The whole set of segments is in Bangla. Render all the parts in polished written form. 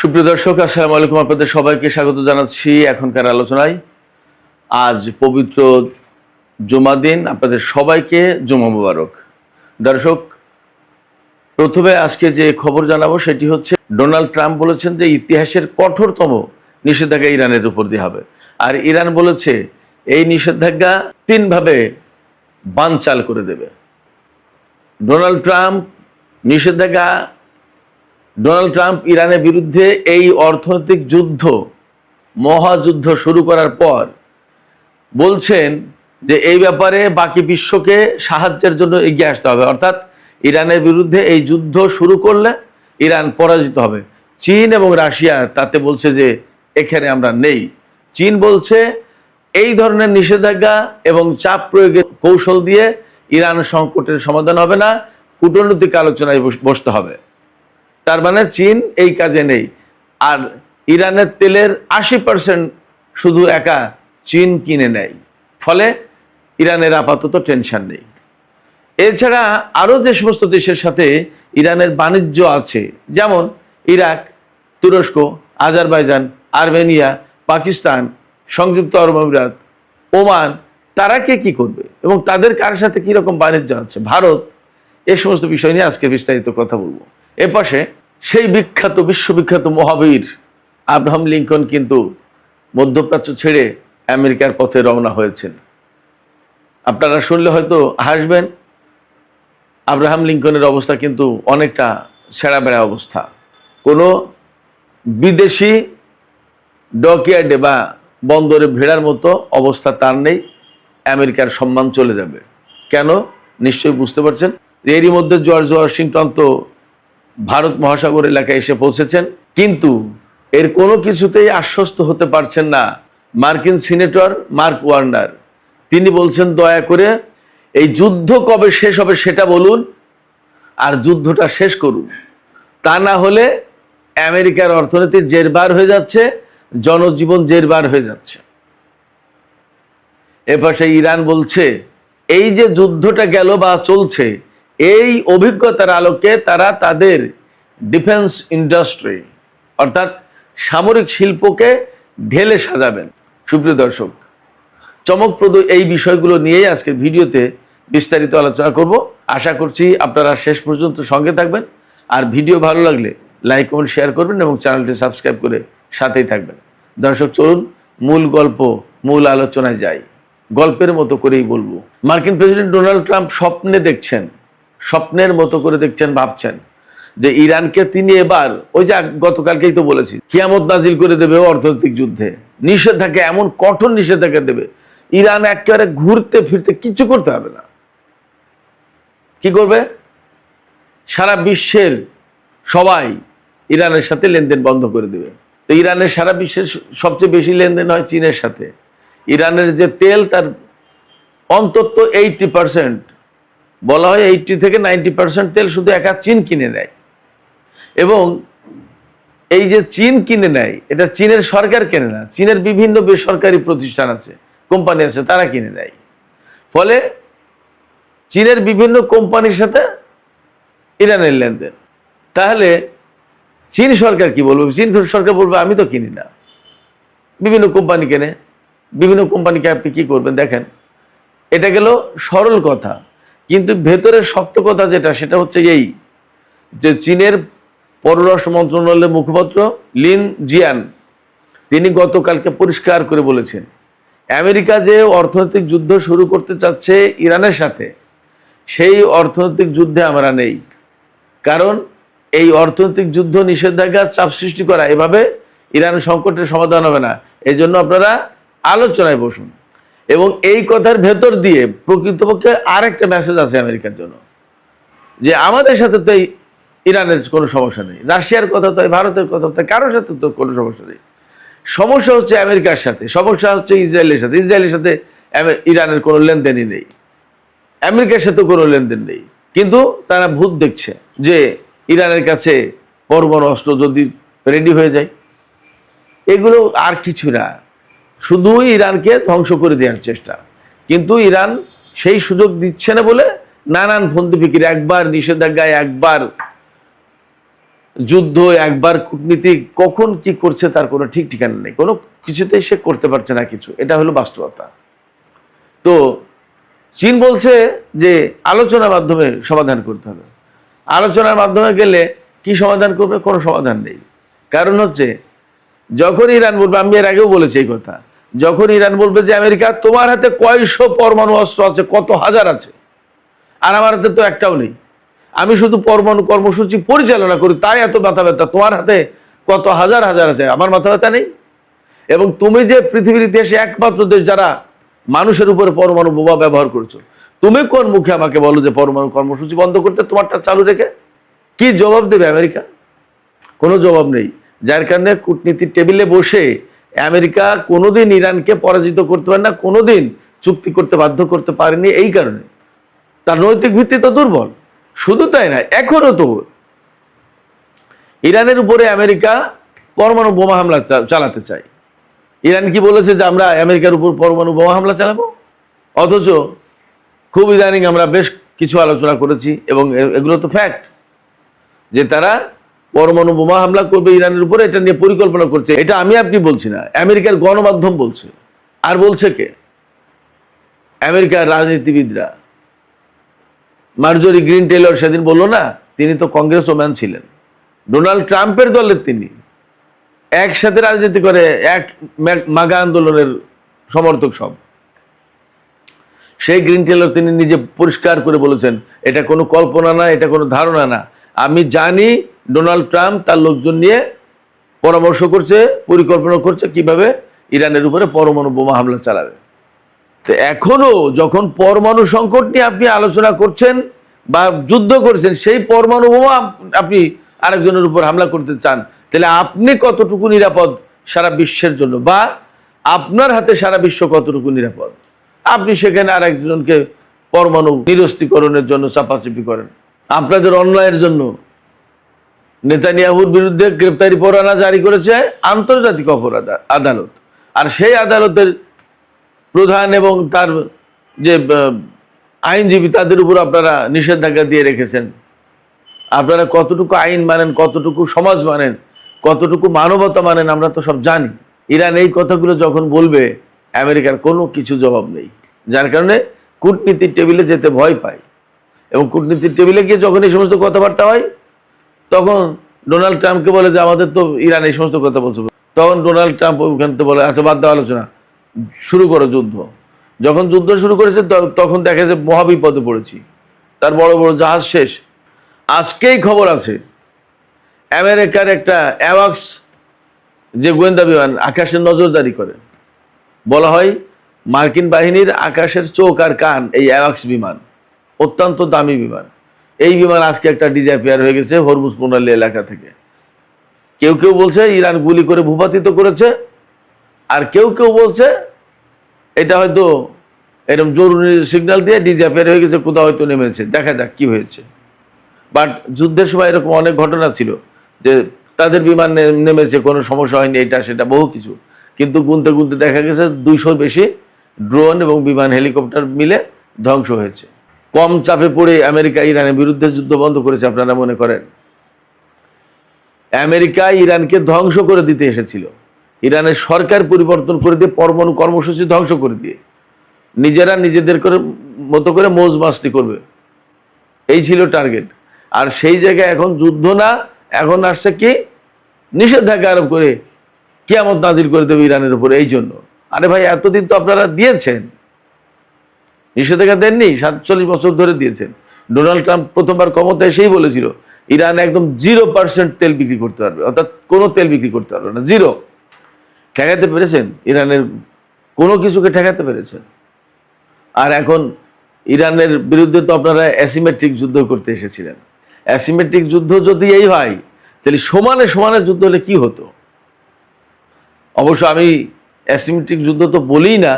সুপ্রিয় দর্শক, আসসালামু আলাইকুম। আপনাদের সবাইকে স্বাগত জানাচ্ছি এখনকার আলোচনায়। আজ পবিত্র জুমা দিন, আপনাদের সবাইকে জুমা মুবারক। দর্শক, প্রথমে আজকে যে খবর জানাবো সেটি হচ্ছে, ডোনাল্ড ট্রাম্প বলেছেন যে ইতিহাসের কঠোরতম নিষেধাজ্ঞা ইরানের উপর দিয়ে হবে। আর ইরান বলেছে এই নিষেধাজ্ঞা 3 ভাবে বানচাল করে দেবে। ডোনাল্ড ট্রাম্প ইরানের বিরুদ্ধে এই অর্থনৈতিক যুদ্ধ, মহাযুদ্ধ শুরু করার পর বলছেন যে এই ব্যাপারে বাকি বিশ্বকে সাহায্যের জন্য এগিয়ে আসতে হবে। অর্থাৎ ইরানের বিরুদ্ধে এই যুদ্ধ শুরু করলে ইরান পরাজিত হবে। চীন এবং রাশিয়া তাতে বলছে যে এখানে আমরা নেই। চীন বলছে এই ধরনের নিষেধাজ্ঞা এবং চাপ প্রয়োগের কৌশল দিয়ে ইরান সংকটের সমাধান হবে না, কূটনৈতিক আলোচনায় বসতে হবে। তার মানে চীন এই কাজে নেই। আর ইরানের তেলের 80% শুধু একা চীন কিনে নেয়, ফলে ইরানের আপাতত টেনশন নেই। এছাড়া আরও যে সমস্ত দেশের সাথে ইরানের বাণিজ্য আছে, যেমন ইরাক, তুরস্ক, আজারবাইজান, আর্মেনিয়া, পাকিস্তান, সংযুক্ত আরব আমিরাত, ওমান, তারা কি করবে এবং তাদের কার সাথে কীরকম বাণিজ্য আছে, ভারত, এই সমস্ত বিষয় নিয়ে আজকে বিস্তারিত কথা বলবো। এপাশে সেই বিশ্ববিখ্যাত মহাবীর আব্রাহাম লিঙ্কন কিন্তু মধ্যপ্রাচ্য ছেড়ে আমেরিকার পথে রওনা হয়েছেন। আপনারা শুনলে হয়তো হাসবেন। আব্রাহাম লিঙ্কনের অবস্থা কিন্তু অনেকটা ছেঁড়া বেড়া অবস্থা। কোনো বিদেশি ডকইয়ার্ডে বা বন্দরে ভেড়ার মতো অবস্থা তার নেই। আমেরিকার সম্মান চলে যাবে। কেন? নিশ্চয়ই বুঝতে পারছেন। এরই মধ্যে জর্জ ওয়াশিংটন তো ভারত মহাসাগর এলাকায় এসে পৌঁছেছেন, কিন্তু এর কোনো কিছুতেই আশ্বস্ত হতে পারছেন না মার্কিন সিনেটর মার্ক ওয়ার্নার। তিনি বলছেন, দয়া করে এই যুদ্ধ কবে শেষ হবে সেটা বলুন, আর যুদ্ধটা শেষ করুন। তা না হলে আমেরিকার অর্থনীতি জেরবার হয়ে যাচ্ছে, জনজীবন জেরবার হয়ে যাচ্ছে। এপাশে ইরান বলছে এই যে যুদ্ধটা গেল বা চলছে, এই অভিজ্ঞতার আলোকে তারা তাদের ডিফেন্স ইন্ডাস্ট্রি অর্থাৎ সামরিক শিল্পকে ঢেলে সাজাবেন। সুপ্রিয় দর্শক, চমকপ্রদ এই বিষয়গুলো নিয়েই আজকের ভিডিওতে বিস্তারিত আলোচনা করব। আশা করছি আপনারা শেষ পর্যন্ত সঙ্গে থাকবেন। আর ভিডিও ভালো লাগলে লাইক, কমেন্ট, শেয়ার করবেন এবং চ্যানেলটি সাবস্ক্রাইব করে সাথেই থাকবেন। দর্শক, চলুন মূল গল্প, মূল আলোচনায় যাই। গল্পের মতো করেই বলবো। মার্কিন প্রেসিডেন্ট ডোনাল্ড ট্রাম্প স্বপ্নের মতো করে দেখছেন, ভাবছেন যে ইরানকে তিনি এবার, ওই যে গতকালকেই তো বলেছি, কিয়ামত নাজিল করে দেবে অর্থনৈতিক যুদ্ধে। নিষেধাজ্ঞা, এমন কঠোর নিষেধাজ্ঞা দেবে, ইরান একেবারে ঘুরতে ফিরতে কিচ্ছু করতে হবে না। কি করবে? সারা বিশ্বের সবাই ইরানের সাথে লেনদেন বন্ধ করে দেবে। তো ইরানের সারা বিশ্বের সবচেয়ে বেশি লেনদেন হয় চীনের সাথে। ইরানের যে তেল, তার অন্তত 80%, বলা হয় 80 থেকে 90% তেল শুধু একা চীন কিনে নেয়। এবং এই যে চীন কিনে নেয়, এটা চীনের সরকার কেনে না, চীনের বিভিন্ন বেসরকারি প্রতিষ্ঠান আছে, কোম্পানি আছে, তারা কিনে নেয়। ফলে চীনের বিভিন্ন কোম্পানির সাথে ইরানের লেনদেন। তাহলে চীন সরকার কি বলবে? চীন সরকার বলবে আমি তো কিনি না, বিভিন্ন কোম্পানি কেনে। বিভিন্ন কোম্পানিকে আপনি কি করবেন? দেখেন, এটা গেল সরল কথা, কিন্তু ভেতরের শক্ত কথা যেটা, সেটা হচ্ছে এই যে চীনের পররাষ্ট্র মন্ত্রণালয়ের মুখপাত্র লিন জিয়ান, তিনি গতকালকে পরিষ্কার করে বলেছেন, আমেরিকা যে অর্থনৈতিক যুদ্ধ শুরু করতে চাচ্ছে ইরানের সাথে, সেই অর্থনৈতিক যুদ্ধে আমরা নেই। কারণ এই অর্থনৈতিক যুদ্ধ, নিষেধাজ্ঞা, চাপ সৃষ্টি করা, এভাবে ইরান সংকটের সমাধান হবে না। এই জন্য আপনারা আলোচনায় বসুন। এবং এই কথার ভেতর দিয়ে প্রকৃতপক্ষে আরেকটা মেসেজ আছে আমেরিকার জন্য, যে আমাদের সাথে তো ইরানের কোনো সমস্যা নেই, রাশিয়ার কথা তো, ভারতের কথা তো, কারোর সাথে তো কোনো সমস্যা নেই। সমস্যা হচ্ছে আমেরিকার সাথে, সমস্যা হচ্ছে ইসরায়েলের সাথে। ইসরায়েলের সাথে ইরানের কোনো লেনদেনই নেই, আমেরিকার সাথে কোনো লেনদেন নেই। কিন্তু তারা ভূত দেখছে যে ইরানের কাছে পরমাণু অস্ত্র যদি রেডি হয়ে যায়, এগুলো আর কিছু না, শুধুই ইরানকে ধ্বংস করে দেওয়ার চেষ্টা। কিন্তু ইরান সেই সুযোগ দিচ্ছে না বলে নানান ফন্দি ফিকির, একবার নিষেধাজ্ঞায়, একবার যুদ্ধ, একবার কূটনীতি, কখন কি করছে তার কোনো ঠিক ঠিকানা নেই, কোনো কিছুতেই সে করতে পারছে না কিছু। এটা হলো বাস্তবতা। তো চীন বলছে যে আলোচনার মাধ্যমে সমাধান করতে হবে। আলোচনার মাধ্যমে গেলে কি সমাধান করবে? কোনো সমাধান নেই। কারণ হচ্ছে যখন ইরান বলবে, আমি এর আগেও বলেছি এই কথা, যখন ইরান বলবে যে আমেরিকা তোমার হাতে কয়শো পরমাণু অস্ত্র আছে, কত হাজার আছে, আর আমার হাতে তো একটাও নেই, আমি শুধু পরমাণু কর্মসূচি পরিচালনা করি, তাই এত মাথা ব্যথা, তোমার হাতে কত হাজার হাজার আছে, আমার মাথা ব্যথা নেই। এবং তুমি যে পৃথিবীর ইতিহাসে একমাত্র দেশ যারা মানুষের উপরে পরমাণু বোমা ব্যবহার করছো, তুমি কোন মুখে আমাকে বলো যে পরমাণু কর্মসূচি বন্ধ করতে, তোমারটা চালু রেখে? কি জবাব দেবে আমেরিকা? কোনো জবাব নেই। যার কারণে কূটনীতির টেবিলে বসে আমেরিকা কোনোদিন ইরানকে পরাজিত করতে পারে না, কোনোদিন চুক্তি করতে বাধ্য করতে পারেনি। এই কারণে তার নৈতিক ভিত্তি তো দুর্বল। শুধু তাই না, এখনো তো ইরানের উপরে আমেরিকা পরমাণু বোমা হামলা চালাতে চায়। ইরান কি বলেছে যে আমরা আমেরিকার উপর পরমাণু বোমা হামলা চালাবো? অথচ খুব ইদানিং আমরা বেশ কিছু আলোচনা করেছি, এবং এগুলো তো ফ্যাক্ট, যে তারা পরমাণু বোমা হামলা করবে ইরানের উপরে, এটা নিয়ে পরিকল্পনা করছে। এটা আমি আপনি বলছি না, আমেরিকার গণমাধ্যম বলছে। আর বলছে কে? আমেরিকার রাজনীতিবিদরা। মার্জরি গ্রিন টেলর সেদিন বললো না, তিনি তো কংগ্রেস ওম্যান ছিলেন, ডোনাল্ড ট্রাম্পের দলের, তিনি একসাথে রাজনীতি করে, এক মাগা আন্দোলনের সমর্থক সব। সেই গ্রিন টেলর তিনি নিজে পরিষ্কার করে বলেছেন, এটা কোনো কল্পনা না, এটা কোনো ধারণা না, আমি জানি ডোনাল্ড ট্রাম্প তার লোকজন নিয়ে পরামর্শ করছে, পরিকল্পনা করছে কিভাবে ইরানের উপরে পরমাণু বোমা হামলা চালাবে। তো এখনো যখন পরমাণু সংকট নিয়ে আপনি আলোচনা করছেন বা যুদ্ধ করছেন, সেই পরমাণু বোমা আপনি আরেকজনের উপর হামলা করতে চান, তাহলে আপনি কতটুকু নিরাপদ সারা বিশ্বের জন্য, বা আপনার হাতে সারা বিশ্ব কতটুকু নিরাপদ? আপনি সেখানে আরেকজনকে পরমাণু নিরস্ত্রীকরণের জন্য চাপাচাপি করেন। আপনাদের অন্যায়ের জন্য নেতানিয়াহুর বিরুদ্ধে গ্রেপ্তারি পরোয়ানা জারি করেছে আন্তর্জাতিক অপরাধ আদালত, আর সেই আদালতের প্রধান এবং তার যে আইনজীবী, তাদের উপর আপনারা নিষেধাজ্ঞা দিয়ে রেখেছেন। আপনারা কতটুকু আইন মানেন, কতটুকু সমাজ মানেন, কতটুকু মানবতা মানেন, আমরা তো সব জানি। ইরান এই কথাগুলো যখন বলবে, আমেরিকার কোনো কিছু জবাব নেই। যার কারণে কূটনীতির টেবিলে যেতে ভয় পায়, এবং কূটনীতির টেবিলে গিয়ে যখন এই সমস্ত কথাবার্তা হয়, তখন ডোনাল্ড ট্রাম্পকে বলে যে আমাদের তো ইরান এই সমস্ত কথা বলছে, তখন ডোনাল্ড ট্রাম্প ওখান থেকে বলে আচ্ছা বাদ দাও আলোচনা, শুরু করো যুদ্ধ। যখন যুদ্ধ শুরু করেছে তখন দেখে যে মহাবিপদে পড়েছি, তার বড় বড় জাহাজ শেষ। আজকেই খবর আছে আমেরিকার একটা অ্যাওয়াক্স যে গোয়েন্দা বিমান আকাশে নজরদারি করে, বলা হয় মার্কিন বাহিনীর আকাশের চোখ আর কান এই অ্যাওয়াক্স বিমান, অত্যন্ত দামি বিমান। এই বিমান আজকে একটা ডিজাপিয়ার হয়ে গেছে হরমুজ প্রণালী এলাকা থেকে। কেউ কেউ বলছে ইরান গুলি করে ভূপাতিত করেছে, আর কেউ কেউ বলছে এটা হয়তো এরকম জরুরি সিগন্যাল দিয়ে ডিজাপিয়ার হয়ে গেছে, কোথাও হয়তো নেমেছে, দেখা যাক কি হয়েছে। বাট যুদ্ধের সময় এরকম অনেক ঘটনা ছিল যে তাদের বিমান নেমেছে, কোনো সমস্যা হয়নি, এটা সেটা বহু কিছু, কিন্তু গুনতে গুনতে দেখা গেছে 200 বেশি ড্রোন এবং বিমান হেলিকপ্টার মিলে ধ্বংস হয়েছে। কম চাপে পড়ে আমেরিকা ইরানের বিরুদ্ধে যুদ্ধ বন্ধ করেছে আপনারা মনে করেন? আমেরিকা ইরানকে ধ্বংস করে দিতে এসেছিল, ইরানের সরকার পরিবর্তন করে দিয়ে, পরমাণু কর্মসূচি ধ্বংস করে দিয়ে নিজেরা নিজেদের করে মতো করে মৌজ মাস্তি করবে, এই ছিল টার্গেট। আর সেই জায়গায় এখন যুদ্ধ না, এখন আসছে কি নিষেধাজ্ঞা আরোপ করে কিয়ামত নাজির করে দেবে ইরানের উপরে। এই জন্য আরে ভাই, এতদিন তো আপনারা দিয়েছেন, নিষেধাজ্ঞা দেননি, 47 বছর ধরে দিয়েছেন। ডোনাল্ড ট্রাম্প প্রথমবার ক্ষমতায় এসেই বলেছিল ইরান একদম 0% তেল বিক্রি করতে পারবে, অর্থাৎ কোনো তেল বিক্রি করতে পারবে না, জিরো। ঠেকাতে পেরেছেন? ইরানের কোনো কিছুকে ঠেকাতে পেরেছেন? আর এখন ইরানের বিরুদ্ধে তো আপনারা অ্যাসিমেট্রিক যুদ্ধ করতে এসেছিলেন। অ্যাসিমেট্রিক যুদ্ধ যদি এই হয়, তাহলে সমানে সমানে যুদ্ধ হলে কি হতো? অবশ্য আমি অ্যাসিমেট্রিক যুদ্ধ তো বলি না,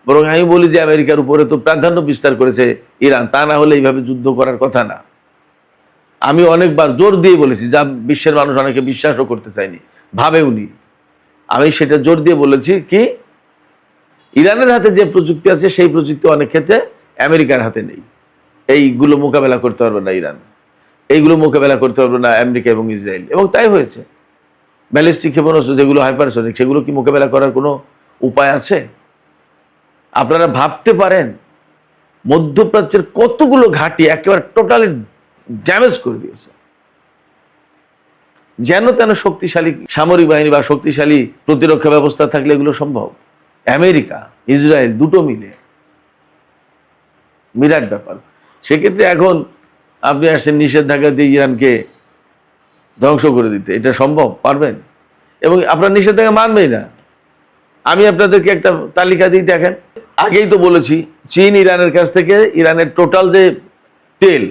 বরং আমি বলি যে আমেরিকার উপরে তো প্রাধান্য বিস্তার করেছে ইরান, তা না হলে এইভাবে যুদ্ধ করার কথা না। আমি অনেকবার জোর দিয়ে বলেছি, যা বিশ্বের মানুষ অনেকে বিশ্বাসও করতে চায়নি, ভাবেওনি। আমি সেটা জোর দিয়ে বলেছি কি, ইরানের হাতে যে প্রযুক্তি আছে সেই প্রযুক্তি অনেক ক্ষেত্রে আমেরিকার হাতে নেই, এইগুলো মোকাবেলা করতে পারবে না ইরান। এইগুলো মোকাবেলা করতে পারবে না আমেরিকা এবং ইসরায়েল, এবং তাই হয়েছে। ব্যালিস্টিক ক্ষেপণাস্ত্র যেগুলো হাইপারসনিক, সেগুলো কি মোকাবেলা করার কোনো উপায় আছে? আপনারা ভাবতে পারেন মধ্যপ্রাচ্যের কতগুলো ঘাঁটি একেবারে টোটালি ড্যামেজ করে দিয়েছে। যেন তেন শক্তিশালী সামরিক বাহিনী বা শক্তিশালী প্রতিরক্ষা ব্যবস্থা থাকলে এগুলো সম্ভব। আমেরিকা ইসরায়েল দুটো মিলে বিরাট ব্যাপার। সেক্ষেত্রে এখন আপনি আসছেন নিষেধাজ্ঞা দিয়ে ইরানকে ধ্বংস করে দিতে, এটা সম্ভব পারবেন? এবং আপনার নিষেধাজ্ঞা মানবেই না। আমি আপনাদেরকে একটা তালিকা দিই, দেখেন। আগেই তো বলেছি, চীন ইরানের কাছ থেকে ইরানের টোটাল যে তেল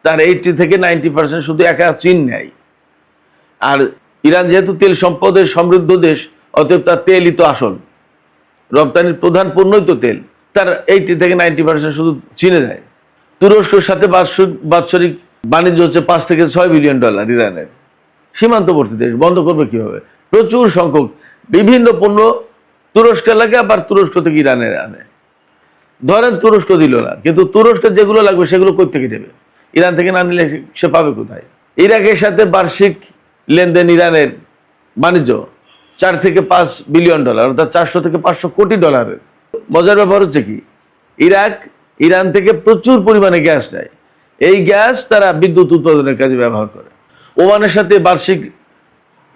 তার 80 থেকে 90% শুধু একা চীন নেয়। আর ইরান যেহেতু তেল সম্পদের সমৃদ্ধ দেশ, অতএব তার তেলই তো আসল রপ্তানির প্রধান পণ্যই তো তেল, তার 80 থেকে 90% শুধু চীনে যায়। তুরস্কের সাথে বাৎসরিক বাণিজ্য হচ্ছে $5 থেকে $6 বিলিয়ন ইরানের। সীমান্তবর্তী দেশ, বন্ধ করবে কিভাবে? প্রচুর সংখ্যক বিভিন্ন পণ্য তুরস্ক লাগে, আবার তুরস্ক থেকে ইরানে আনে। ধরেন তুরস্ক দিল না, কিন্তু তুরস্কের যেগুলো লাগবে সেগুলো কই থেকে দেবে? ইরান থেকে না নিলে সে পাবে কোথায়? ইরাকের সাথে বার্ষিক লেনদেন ইরানের বাণিজ্য $4 থেকে $5 বিলিয়ন, অর্থাৎ 400 থেকে 500 কোটি ডলারের। মজার ব্যাপার হচ্ছে কি, ইরান থেকে প্রচুর পরিমাণে গ্যাস নেয়। এই গ্যাস তারা বিদ্যুৎ উৎপাদনের কাজে ব্যবহার করে। ওমানের সাথে বার্ষিক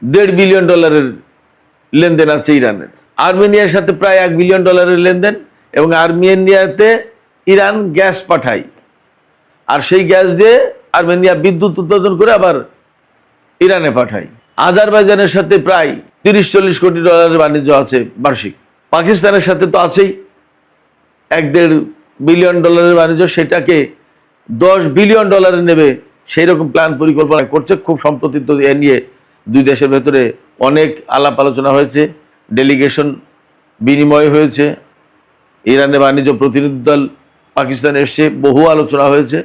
$1.5 বিলিয়ন লেনদেন আছে ইরানের। আর্মেনিয়ার সাথে প্রায় $1 বিলিয়ন লেনদেন, এবং আর্মেনিয়াতে ইরান গ্যাস পাঠায়, আর সেই গ্যাস দিয়ে আর্মেনিয়া বিদ্যুৎ উৎপাদন করে আবার ইরানে পাঠায়। আজারবাইজানের সাথে প্রায় $30-40 কোটি বাণিজ্য আছে বার্ষিক। পাকিস্তানের সাথে তো আছেই $1-1.5 বিলিয়ন বাণিজ্য, সেটাকে $10 বিলিয়ন নেবে সেই রকম প্ল্যান পরিকল্পনা করছে। খুব সম্প্রতি তো এ নিয়ে দুই দেশের ভেতরে অনেক আলাপ আলোচনা হয়েছে, ডেলিগেশন বিনিময় হয়েছে, ইরানের বাণিজ্য প্রতিনিধি দল পাকিস্তানে এসছে, বহু আলোচনা হয়েছে।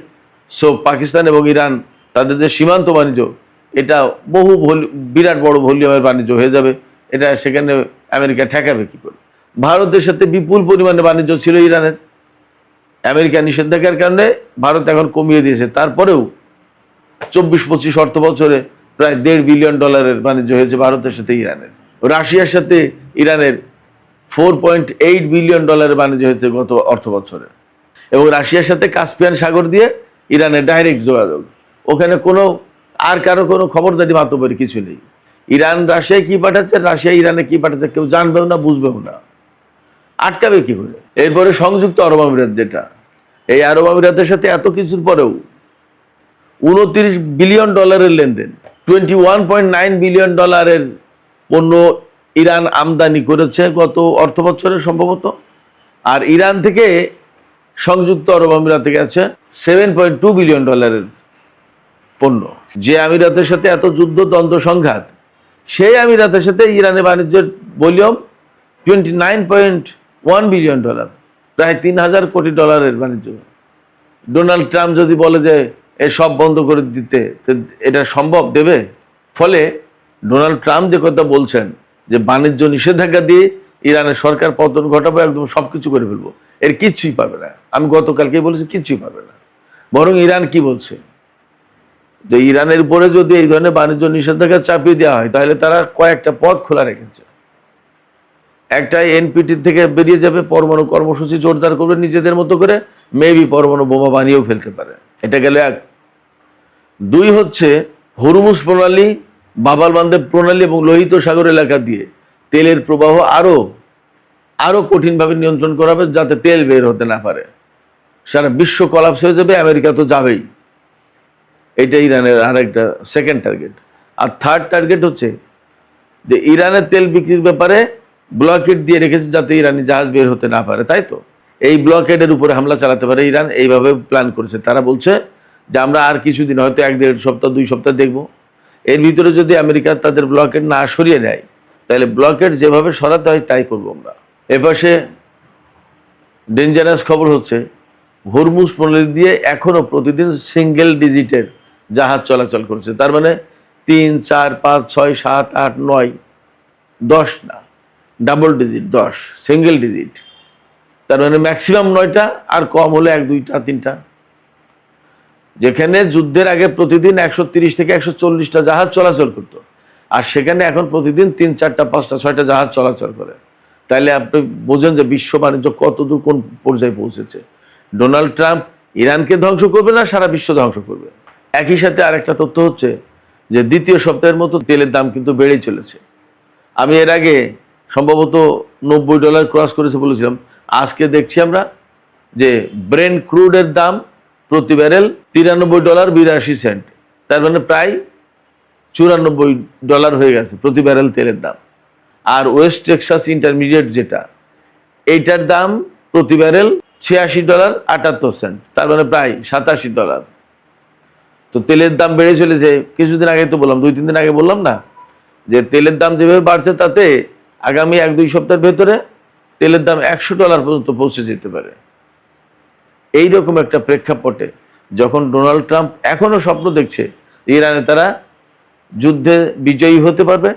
সো পাকিস্তান এবং ইরান তাদের যে সীমান্ত বাণিজ্য, এটা বিরাট বড় ভলিউমের বাণিজ্য হয়ে যাবে। এটা সেখানে আমেরিকা ঠেকাবে কি করে? ভারতের সাথে বিপুল পরিমাণে বাণিজ্য ছিল ইরানের, আমেরিকা নিষেধাজ্ঞার কারণে ভারত এখন কমিয়ে দিয়েছে। তারপরেও 24-25 অর্থ বছরে প্রায় $1.5 বিলিয়ন বাণিজ্য হয়েছে ভারতের সাথে ইরানের। রাশিয়ার সাথে ইরানের $4.8 বিলিয়ন বাণিজ্য হয়েছে গত অর্থ বছরে। এবং রাশিয়ার সাথে কাস্পিয়ান সাগর দিয়ে ইরানের ডাইরেক্ট যোগাযোগ, ওখানে কোনো আর কারো কোনো খবরদারি মাতব্বরি কিছু নেই। ইরান রাশিয়ায় কি পাঠাচ্ছে, রাশিয়া ইরানে কি পাঠাচ্ছে কেউ জানবেও না, বুঝবেও না, আটকাবে কি করে? এরপরে সংযুক্ত আরব আমিরাত, যেটা এই আরব আমিরাতের সাথে এত কিছুর পরেও $29 বিলিয়ন লেনদেন, $21.9 বিলিয়ন পণ্য ইরান আমদানি করেছে গত অর্থ বছরে সম্ভবত। আর ইরান থেকে সংযুক্ত আরব আমিরাতে গেছে $7.2 বিলিয়ন পণ্য। যে আমিরাতের সাথে এত যুদ্ধ দ্বন্দ্ব সংঘাত, সেই আমিরাতের সাথে ইরানের বাণিজ্যের ভলিউম $29.1 বিলিয়ন, প্রায় $3,000 কোটি বাণিজ্য। ডোনাল্ড ট্রাম্প যদি বলে যে এ সব বন্ধ করে দিতে, এটা সম্ভব দেবে? ফলে ডোনাল্ড ট্রাম্প যে কথা বলছেন যে বাণিজ্য নিষেধাজ্ঞা দিয়ে ইরানের সরকার পতন ঘটাবো, একদম সবকিছু করে ফেলবো, এর কিচ্ছুই পাবে না। আমি গতকালকেই বলেছি, কিচ্ছুই পাবে না। বরং ইরান কি বলছে, যে ইরানের উপরে যদি এই ধরনের বাণিজ্য নিষেধাজ্ঞা চাপিয়ে দেওয়া হয়, তাহলে তারা কয়েকটা পথ খোলা রেখেছে। একটা, এনপিটি থেকে বেরিয়ে যাবে, পরমাণু কর্মসূচি জোরদার করবে নিজেদের মতো করে, মেবি পরমাণু বোমা বানিয়েও ফেলতে পারে। এটা গেল এক। 2 হচ্ছে হরমুজ প্রণালী, বাব আল মানদেব প্রণালী এবং লোহিত সাগর এলাকা দিয়ে তেলের প্রবাহ আরো কঠিনভাবে নিয়ন্ত্রণ করা হবে, যাতে তেল বের হতে না পারে। সারা বিশ্ব কলাপস হয়ে যাবে, আমেরিকা তো যাবেই। এটা ইরানের আর একটা সেকেন্ড টার্গেট। আর থার্ড টার্গেট হচ্ছে যে ইরানের তেল বিক্রির ব্যাপারে ব্লকেড দিয়ে রেখেছে, যাতে ইরানি জাহাজ বের হতে না পারে, তাই তো? এই ব্লকেডের উপরে হামলা চালাতে পারে ইরান, এইভাবে প্ল্যান করেছে। তারা বলছে যে আমরা আর কিছুদিন, হয়তো 1-1.5 সপ্তাহ 2 সপ্তাহ দেখব, এর ভিতরে যদি আমেরিকা তাদের ব্লকেড না সরিয়ে নেয়, তাহলে ব্লকেড যেভাবে সরাতে হয় তাই করবো আমরা। এপাশে ডেঞ্জারাস খবর হচ্ছে, হরমুজ প্রণালী দিয়ে এখনো প্রতিদিন সিঙ্গেল ডিজিটের জাহাজ চলাচল করছে। তার মানে 3, 4, 5, 6, 7, 8, 9, 10 না, ডাবল ডিজিট 10, সিঙ্গেল ডিজিট। তার মানে ম্যাক্সিমাম 9টা, আর কম হলে 1, 2, 3টা। যেখানে যুদ্ধের আগে প্রতিদিন 130 থেকে 140টা জাহাজ চলাচল করতো, আর সেখানে এখন প্রতিদিন 3, 4, 5, 6টা জাহাজ চলাচল করে। তাইলে আপনি বোঝেন যে বিশ্ব বাণিজ্য কতদূর কোন পর্যায়ে পৌঁছেছে। ডোনাল্ড ট্রাম্প ইরানকে ধ্বংস করবে না, সারা বিশ্ব ধ্বংস করবে। একই সাথে আরেকটা তথ্য হচ্ছে যে দ্বিতীয় সপ্তাহের মতো তেলের দাম কিন্তু বেড়েই চলেছে। আমি এর আগে সম্ভবত $90 ক্রস করেছে বলেছিলাম, আজকে দেখছি আমরা যে ব্রেন্ট ক্রুডের দাম প্রতি ব্যারেল $93.82, তার মানে প্রায় $94 হয়ে গেছে প্রতি ব্যারেল তেলের দাম। আর ওয়েস্ট টেক্সাস ইন্টারমিডিয়েট যেটা, এইটার দাম প্রতি ব্যারেল $86.78, তার মানে প্রায় $87। তো তেলের দাম বেড়ে চলেছে। কিছুদিন আগে তো বললাম, 2-3 দিন আগে বললাম না যে তেলের দাম যেভাবে বাড়ছে তাতে আগামী 1-2 সপ্তাহের ভেতরে তেলের দাম $100 পর্যন্ত পৌঁছে যেতে পারে। এইরকম একটা প্রেক্ষাপটে যখন ডোনাল্ড ট্রাম্প এখনো স্বপ্ন দেখছে ইরানে তারা যুদ্ধে বিজয়ী হতে পারবে,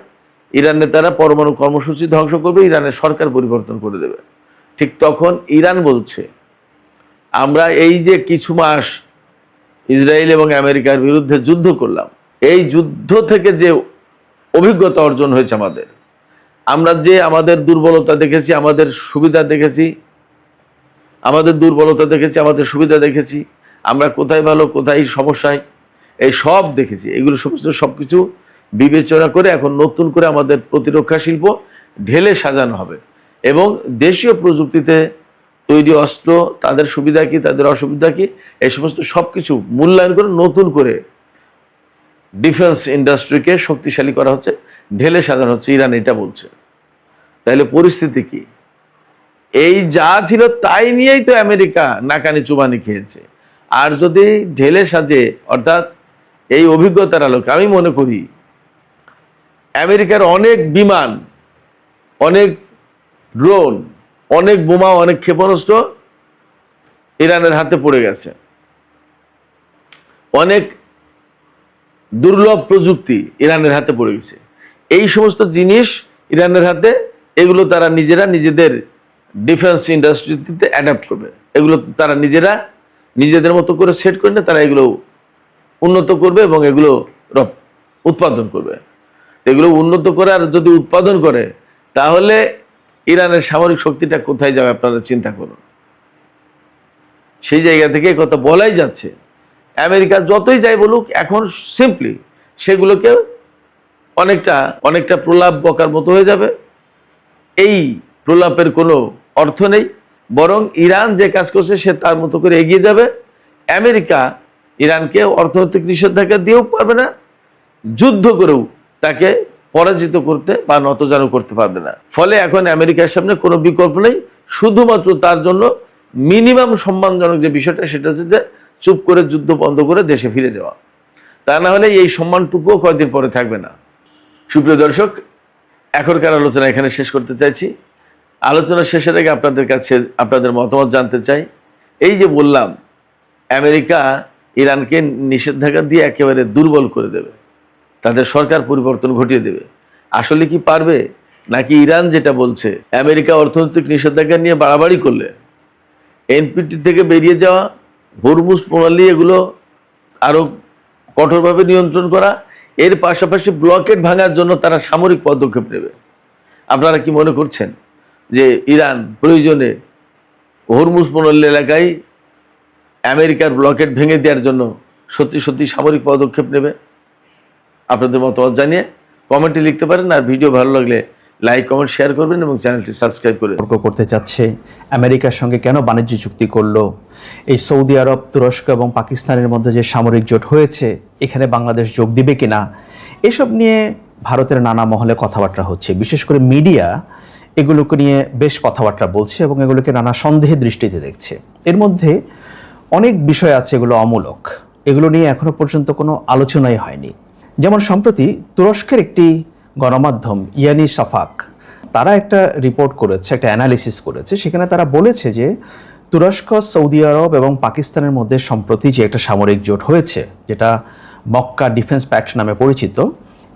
ইরানে তারা পরমাণু কর্মসূচি ধ্বংস করবে, ইরানের সরকার পরিবর্তন করে দেবে, ঠিক তখন ইরান বলছে আমরা এই যে কিছু মাস ইসরায়েল এবং আমেরিকার বিরুদ্ধে যুদ্ধ করলাম, এই যুদ্ধ থেকে যে অভিজ্ঞতা অর্জন হয়েছে আমরা যে আমাদের দুর্বলতা দেখেছি, আমাদের সুবিধা দেখেছি, আমাদের সুবিধা দেখেছি, আমরা কোথায় ভালো কোথায় সমস্যায়, এই সব দেখেছি। এগুলো সবকিছু বিবেচনা করে এখন নতুন করে আমাদের প্রতিরক্ষা শিল্প ঢেলে সাজানো হবে এবং দেশীয় প্রযুক্তিতে তৈরি অস্ত্র, তাদের সুবিধা কি তাদের অসুবিধা কি, এই সমস্ত সবকিছু মূল্যায়ন করে নতুন করে ডিফেন্স ইন্ডাস্ট্রিকে শক্তিশালী করা হচ্ছে, ঢেলে সাজানো হচ্ছে, ইরান এটা বলছে। তাহলে পরিস্থিতি কি? এই যা ছিল তাই নিয়েই তো আমেরিকা নাকানি চুবানি খেয়েছে। আর যদি ঢেলে সাজে, অর্থাৎ এই অভিজ্ঞতার আলোকে আমি মনে করি আমেরিকার অনেক বিমান, অনেক ড্রোন, অনেক বোমা, অনেক ক্ষেপণাস্ত্র ইরানের হাতে পড়ে গেছে, অনেক দুর্লভ প্রযুক্তি ইরানের হাতে পড়ে গেছে। এই সমস্ত জিনিস ইরানের হাতে, এগুলো তারা নিজেদের ডিফেন্স ইন্ডাস্ট্রিতে অ্যাডাপ্ট করবে, এগুলো তারা নিজেদের মতো করে সেট করে তারা এগুলো উন্নত করবে এবং এগুলো উৎপাদন করবে। এগুলো উন্নত করে আর যদি উৎপাদন করে তাহলে ইরানের সামরিক শক্তিটা কোথায় যাবে আপনারা চিন্তা করুন। সেই জায়গা থেকে কথা বলাই যাচ্ছে আমেরিকা যতই যাই বলুক, এখন সিম্পলি সেগুলোকে অনেকটা প্রলাপ বকার মতো হয়ে যাবে। এই প্রলাপের কোনো অর্থ নেই, বরং ইরান যে কাজ করছে সে তার মতো করে এগিয়ে যাবে। আমেরিকা ইরানকে অর্থনৈতিক নিষেধাজ্ঞা দিয়েও পারবে না, যুদ্ধ করেও তাকে পরাজিত করতে বা নতজানু করতে পারবে না। ফলে এখন আমেরিকার সামনে কোনো বিকল্প নেই, শুধুমাত্র তার জন্য মিনিমাম সম্মানজনক যে বিষয়টা সেটা হচ্ছে যে চুপ করে যুদ্ধ বন্ধ করে দেশে ফিরে যাওয়া। তা না হলে এই সম্মানটুকুও কয়েকদিন পরে থাকবে না। সুপ্রিয় দর্শক, এখনকার আলোচনা এখানে শেষ করতে চাইছি। আলোচনা শেষের আগে আপনাদের কাছে আপনাদের মতামত জানতে চাই। এই যে বললাম আমেরিকা ইরানকে নিষেধাজ্ঞা দিয়ে একেবারে দুর্বল করে দেবে, তাদের সরকার পরিবর্তন ঘটিয়ে দেবে, আসলে কি পারবে? নাকি ইরান যেটা বলছে আমেরিকা অর্থনৈতিক নিষেধাজ্ঞা নিয়ে বাড়াবাড়ি করলে এনপিটি থেকে বেরিয়ে যাওয়া, হরমুজ প্রণালী এগুলো আরও কঠোরভাবে নিয়ন্ত্রণ করা, এর পাশাপাশি ব্লকেট ভাঙার জন্য তারা সামরিক পদক্ষেপ নেবে। আপনারা কি মনে করছেন যে ইরান প্রয়োজনে হরমুজ প্রণালী এলাকায় আমেরিকার ব্লকেট ভেঙে দেওয়ার জন্য সত্যি সামরিক পদক্ষেপ নেবে? আপনাদের মতামত জানিয়ে কমেন্টে লিখতে পারেন। আর ভিডিও ভালো লাগলে লাইক, কমেন্ট, শেয়ার করবেন এবং চ্যানেলটি সাবস্ক্রাইব করে করতে চাচ্ছে। আমেরিকার সঙ্গে কেন বাণিজ্য চুক্তি করলো? এই সৌদি আরব, তুরস্ক এবং পাকিস্তানের মধ্যে যে সামরিক জোট হয়েছে, এখানে বাংলাদেশ যোগ দিবে কিনা, এসব নিয়ে ভারতের নানা মহলে কথাবার্তা হচ্ছে। বিশেষ করে মিডিয়া এগুলোকে নিয়ে বেশ কথাবার্তা বলছে এবং এগুলোকে নানা সন্দেহের দৃষ্টিতে দেখছে। এর মধ্যে অনেক বিষয় আছে এগুলো অমূলক, এগুলো নিয়ে এখনো পর্যন্ত কোনো আলোচনাই হয়নি। যেমন সম্প্রতি তুরস্কের একটি গণমাধ্যম ইয়ানি সাফাক, তারা একটা রিপোর্ট করেছে, একটা অ্যানালিসিস করেছে। সেখানে তারা বলেছে যে তুরস্ক, সৌদি আরব এবং পাকিস্তানের মধ্যে সম্প্রতি যে একটা সামরিক জোট হয়েছে, যেটা মক্কা ডিফেন্স প্যাক্ট নামে পরিচিত,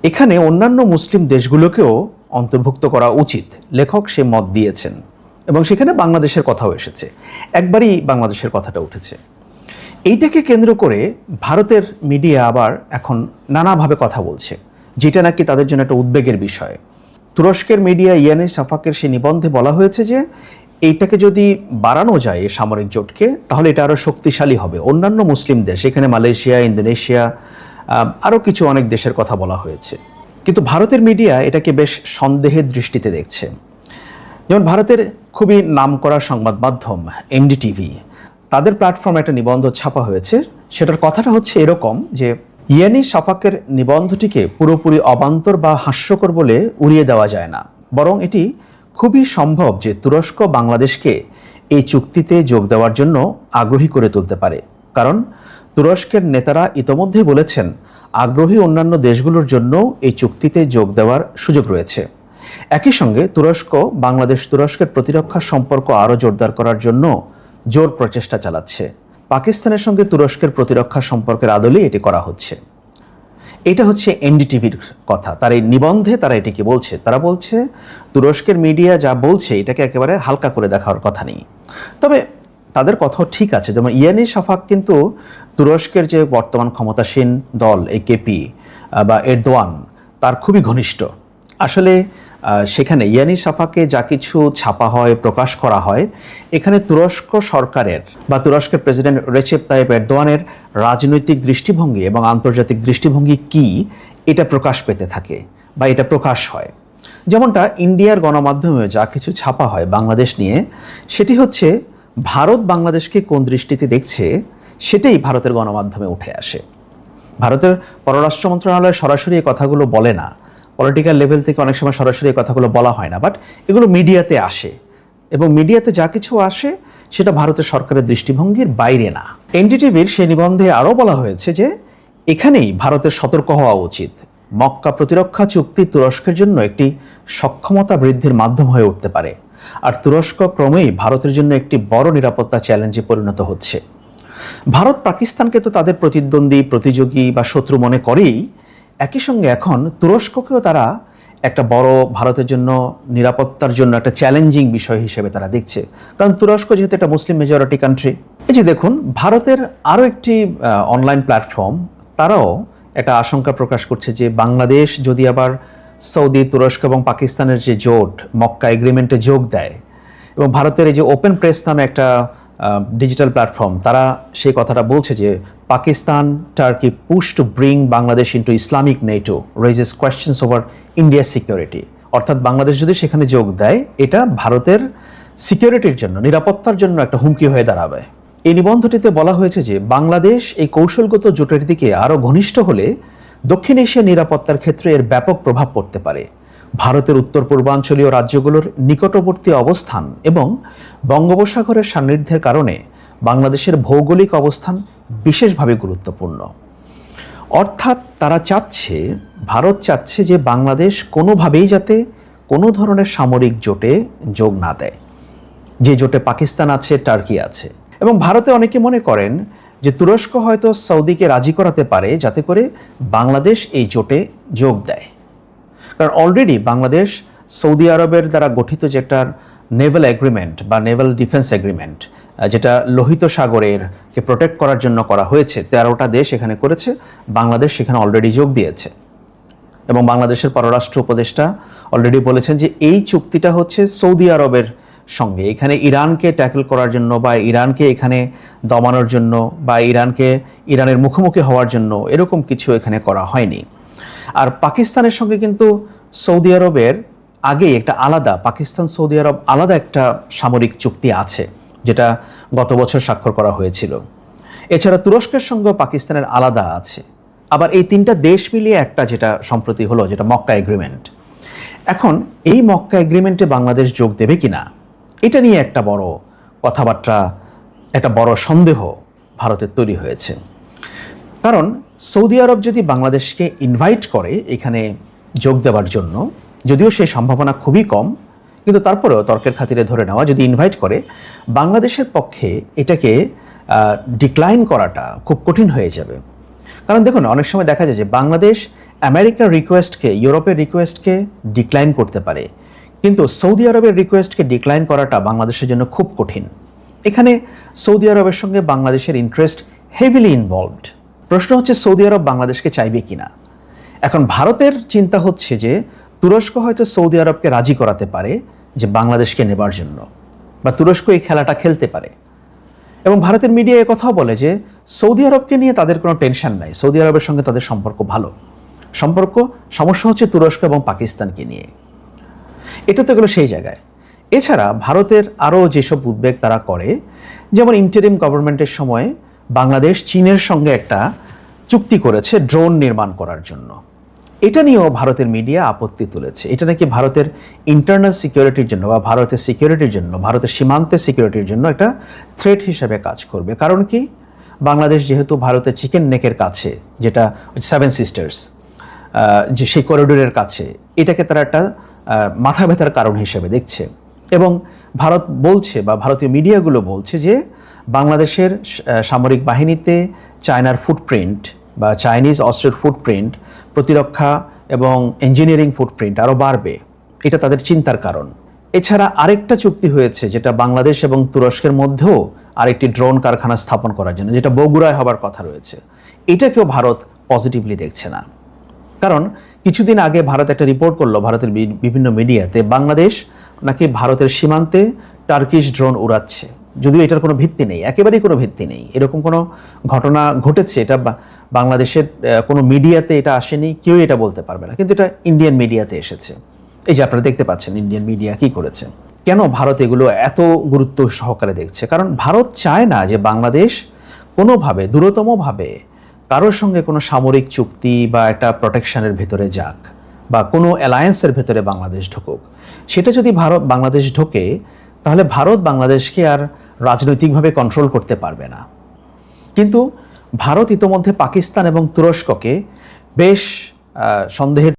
এখানে অন্যান্য মুসলিম দেশগুলোকেও অন্তর্ভুক্ত করা উচিত। লেখক সে মত দিয়েছেন এবং সেখানে বাংলাদেশের কথাও এসেছে, একবারই বাংলাদেশের কথাটা উঠেছে। এইটাকে কেন্দ্র করে ভারতের মিডিয়া আবার এখন নানাভাবে কথা বলছে, যেটা নাকি তাদের জন্য একটা উদ্বেগের বিষয়। তুরস্কের মিডিয়া ইয়ানিস সাফাকের সেই নিবন্ধে বলা হয়েছে যে এইটাকে যদি বাড়ানো যায় এই সামরিক জোটকে, তাহলে এটা আরও শক্তিশালী হবে। অন্যান্য মুসলিম দেশ, এখানে মালয়েশিয়া, ইন্দোনেশিয়া, আরও কিছু অনেক দেশের কথা বলা হয়েছে। কিন্তু ভারতের মিডিয়া এটাকে বেশ সন্দেহের দৃষ্টিতে দেখছে। যেমন ভারতের খুবই নামকরা সংবাদ মাধ্যম এনডিটিভি, তাদের প্ল্যাটফর্মে একটা নিবন্ধ ছাপা হয়েছে। সেটার কথাটা হচ্ছে এরকম যে ইয়ানিস সাফাকের নিবন্ধটিকে পুরোপুরি অবান্তর বা হাস্যকর বলে উড়িয়ে দেওয়া যায় না, বরং এটি খুবই সম্ভব যে তুরস্ক বাংলাদেশকে এই চুক্তিতে যোগ দেওয়ার জন্য আগ্রহী করে তুলতে পারে। কারণ তুরস্কের নেতারা ইতোমধ্যেই বলেছেন আগ্রহী অন্যান্য দেশগুলোর জন্য এই চুক্তিতে যোগ দেওয়ার সুযোগ রয়েছে। একই সঙ্গে তুরস্কের প্রতিরক্ষা সম্পর্ক আরও জোরদার করার জন্য জোর প্রচেষ্টা চালাচ্ছে। পাকিস্তানের সঙ্গে তুরস্কের প্রতিরক্ষা সম্পর্কের আদলেই এটি করা হচ্ছে। এটা হচ্ছে এনডিটিভির কথা। তার এই নিবন্ধে তারা এটিকে বলছে। তারা বলছে তুরস্কের মিডিয়া যা বলছে এটাকে একেবারে হালকা করে দেখার কথা নেই। তবে তাদের কথাও ঠিক আছে। যেমন ইয়ানিস সাফাক কিন্তু তুরস্কের যে বর্তমান ক্ষমতাসীন দল একেপি বা এরদোয়ান, তার খুবই ঘনিষ্ঠ। আসলে সেখানে ইয়ানিস সাফাকে যা কিছু ছাপা হয়, প্রকাশ করা হয়, এখানে তুরস্ক সরকারের বা তুরস্কের প্রেসিডেন্ট রেচেপ তাইয়েপ এরদোয়ানের রাজনৈতিক দৃষ্টিভঙ্গি এবং আন্তর্জাতিক দৃষ্টিভঙ্গি কি, এটা প্রকাশ পেতে থাকে বা এটা প্রকাশ হয়। যেমনটা ইন্ডিয়ার গণমাধ্যমে যা কিছু ছাপা হয় বাংলাদেশ নিয়ে, সেটি হচ্ছে ভারত বাংলাদেশকে কোন দৃষ্টিতে দেখছে সেটাই ভারতের গণমাধ্যমে উঠে আসে। ভারতের পররাষ্ট্র মন্ত্রণালয় সরাসরি এই কথাগুলো বলে না, পলিটিক্যাল লেভেল থেকে অনেক সময় সরাসরি এই কথাগুলো বলা হয় না, বাট এগুলো মিডিয়াতে আসে এবং মিডিয়াতে যা কিছু আসে সেটা ভারতের সরকারের দৃষ্টিভঙ্গির বাইরে না। এনডিটিভির সেই নিবন্ধে আরও বলা হয়েছে যে এখানেই ভারতের সতর্ক হওয়া উচিত। মক্কা প্রতিরক্ষা চুক্তি তুরস্কের জন্য একটি সক্ষমতা বৃদ্ধির মাধ্যম হয়ে উঠতে পারে, আর তুরস্ক ক্রমেই ভারতের জন্য একটি বড় নিরাপত্তা চ্যালেঞ্জে পরিণত হচ্ছে। ভারত পাকিস্তানকে তো তাদের প্রতিদ্বন্দ্বী, প্রতিযোগী বা শত্রু মনে করেই, একই সঙ্গে এখন তুরস্ককেও তারা একটা বড়, ভারতের জন্য নিরাপত্তার জন্য একটা চ্যালেঞ্জিং বিষয় হিসেবে তারা দেখছে। কারণ তুরস্ক যেহেতু একটা মুসলিম মেজরিটি কান্ট্রি। এই যে দেখুন, ভারতের আরও একটি অনলাইন প্ল্যাটফর্ম, তারাও একটা আশঙ্কা প্রকাশ করছে যে বাংলাদেশ যদি আবার সৌদি, তুরস্ক এবং পাকিস্তানের যে জোট মক্কা এগ্রিমেন্টে যোগ দেয়, এবং ভারতের এই যে ওপেন প্রেস নামে একটা ডিজিটাল প্ল্যাটফর্ম, তারা সেই কথাটা বলছে যে Pakistan Turkey push to bring Bangladesh into Islamic NATO raises questions over ইন্ডিয়ার সিকিউরিটি। অর্থাৎ বাংলাদেশ যদি সেখানে যোগ দেয়, এটা ভারতের সিকিউরিটির জন্য, নিরাপত্তার জন্য একটা হুমকি হয়ে দাঁড়াবে। এই নিবন্ধটিতে বলা হয়েছে যে বাংলাদেশ এই কৌশলগত জোটের দিকে আরও ঘনিষ্ঠ হলে দক্ষিণ এশিয়ার নিরাপত্তার ক্ষেত্রে এর ব্যাপক প্রভাব পড়তে পারে। ভারতের উত্তর পূর্বাঞ্চলীয় রাজ্যগুলোর নিকটবর্তী অবস্থান এবং বঙ্গোপসাগরের সান্নিধ্যের কারণে বাংলাদেশের ভৌগোলিক অবস্থান বিশেষভাবে গুরুত্বপূর্ণ। অর্থাৎ ভারত চাচ্ছে যে বাংলাদেশ কোনোভাবেই যাতে কোনো ধরনের সামরিক জোটে যোগ না দেয়, যে জোটে পাকিস্তান আছে, টার্কি আছে। এবং ভারতে অনেকে মনে করেন যে তুরস্ক হয়তো সৌদিকে রাজি করাতে পারে যাতে করে বাংলাদেশ এই জোটে যোগ দেয়। কারণ অলরেডি বাংলাদেশ সৌদি আরবের দ্বারা গঠিত যে একটা নেভাল এগ্রিমেন্ট বা নেভাল ডিফেন্স এগ্রিমেন্ট, যেটা লোহিত সাগরেরকে প্রোটেক্ট করার জন্য করা হয়েছে, 13টা দেশ এখানে করেছে, বাংলাদেশ সেখানে অলরেডি যোগ দিয়েছে। এবং বাংলাদেশের পররাষ্ট্র উপদেষ্টা অলরেডি বলেছেন যে এই চুক্তিটা হচ্ছে সৌদি আরবের সঙ্গে, এখানে ইরানকে ট্যাকল করার জন্য বা ইরানকে এখানে দমানোর জন্য বা ইরানের মুখোমুখি হওয়ার জন্য এরকম কিছু এখানে করা হয়নি। আর পাকিস্তানের সঙ্গে কিন্তু সৌদি আরবের আগেই একটা আলাদা, পাকিস্তান সৌদি আরব আলাদা একটা সামরিক চুক্তি আছে, যেটা গত বছর স্বাক্ষর করা হয়েছিল। এছাড়া তুরস্কের সঙ্গেও পাকিস্তানের আলাদা আছে। আবার এই 3টা দেশ মিলিয়ে একটা যেটা সম্প্রতি হলো, যেটা মক্কা এগ্রিমেন্ট। এখন এই মক্কা এগ্রিমেন্টে বাংলাদেশ যোগ দেবে কিনা, এটা নিয়ে একটা বড় কথাবার্তা, একটা বড় সন্দেহ ভারতের তৈরি হয়েছে। কারণ সৌদি আরব যদি বাংলাদেশকে ইনভাইট করে এখানে যোগ দেওয়ার জন্য, যদিও সেই সম্ভাবনা খুবই কম, কিন্তু তারপরেও তর্কের খাতিরে ধরে নেওয়া, যদি ইনভাইট করে, বাংলাদেশের পক্ষে এটাকে ডিক্লাইন করাটা খুব কঠিন হয়ে যাবে। কারণ দেখুন, অনেক সময় দেখা যায় যে বাংলাদেশ আমেরিকার রিকোয়েস্টকে, ইউরোপের রিকোয়েস্টকে ডিক্লাইন করতে পারে, কিন্তু সৌদি আরবের রিকোয়েস্টকে ডিক্লাইন করাটা বাংলাদেশের জন্য খুব কঠিন। এখানে সৌদি আরবের সঙ্গে বাংলাদেশের ইন্টারেস্ট হেভিলি ইনভলভড। প্রশ্ন হচ্ছে সৌদি আরব বাংলাদেশকে চাইবে কিনা। এখন ভারতের চিন্তা হচ্ছে যে তুরস্ক হয়তো সৌদি আরবকে রাজি করাতে পারে যে বাংলাদেশকে নেবার জন্য, বা তুরস্ক এই খেলাটা খেলতে পারে। এবং ভারতের মিডিয়া কথাও বলে যে সৌদি আরবকে নিয়ে তাদের কোনো টেনশন নাই, সৌদি আরবের সঙ্গে তাদের সম্পর্ক ভালো। সমস্যা হচ্ছে তুরস্ক এবং পাকিস্তানকে নিয়ে। এটা তো গেলো সেই জায়গায়। এছাড়া ভারতের আরও যেসব উদ্বেগ তারা করে, যেমন ইন্টারিম গভর্নমেন্টের সময় বাংলাদেশ চীনের সঙ্গে একটা চুক্তি করেছে ড্রোন নির্মাণ করার জন্য। এটা নিয়েও ভারতের মিডিয়া আপত্তি তুলেছে। এটা নাকি ভারতের ইন্টারনাল সিকিউরিটির জন্য বা ভারতের সিকিউরিটির জন্য, ভারতের সীমান্তের সিকিউরিটির জন্য একটা থ্রেট হিসেবে কাজ করবে। কারণ কি, বাংলাদেশ যেহেতু ভারতের চিকেন নেকের কাছে, যেটা সেভেন সিস্টার্স, যে সেই করিডোরের কাছে, এটাকে তারা একটা মাথা ব্যথার কারণ হিসেবে দেখছে। এবং ভারত বলছে, বা ভারতীয় মিডিয়াগুলো বলছে যে বাংলাদেশের সামরিক বাহিনীতে চায়নার ফুটপ্রিন্ট বা চাইনিজ অস্ত্রের ফুটপ্রিন্ট, প্রতিরক্ষা এবং ইঞ্জিনিয়ারিং ফুটপ্রিন্ট আরও বাড়বে। এটা তাদের চিন্তার কারণ। এছাড়া আরেকটা চুক্তি হয়েছে যেটা বাংলাদেশ এবং তুরস্কের মধ্যেও আরেকটি ড্রোন কারখানা স্থাপন করার জন্য, যেটা বগুড়ায় হবার কথা রয়েছে। এটাকেও ভারত পজিটিভলি দেখছে না। কারণ কিছুদিন আগে ভারত একটা রিপোর্ট করলো ভারতের বিভিন্ন মিডিয়াতে, বাংলাদেশ নাকি ভারতের সীমান্তে টার্কিশ ড্রোন উড়াচ্ছে। যদিও এটার কোনো ভিত্তি নেই, একেবারেই কোনো ভিত্তি নেই। এরকম কোনো ঘটনা ঘটেছে এটা বাংলাদেশের কোনো মিডিয়াতে এটা আসেনি, কেউ এটা বলতে পারবে না। কিন্তু এটা ইন্ডিয়ান মিডিয়াতে এসেছে। এই যে আপনারা দেখতে পাচ্ছেন ইন্ডিয়ান মিডিয়া কি করেছে। কেন ভারত এগুলো এত গুরুত্ব সহকারে দেখছে? কারণ ভারত চায় না যে বাংলাদেশ কোনোভাবে, দূরতমভাবে কারোর সঙ্গে কোনো সামরিক চুক্তি বা একটা প্রোটেকশনের ভেতরে যাক, বা কোনো অ্যালায়েন্সের ভেতরে বাংলাদেশ ঢুকুক। সেটা যদি বাংলাদেশ ঢোকে, তাহলে ভারত বাংলাদেশকে আর রাজনৈতিকভাবে কন্ট্রোল করতে পারবে না। কিন্তু ভারত ইতোমধ্যে পাকিস্তান এবং তুরস্ককে বেশ সন্দেহের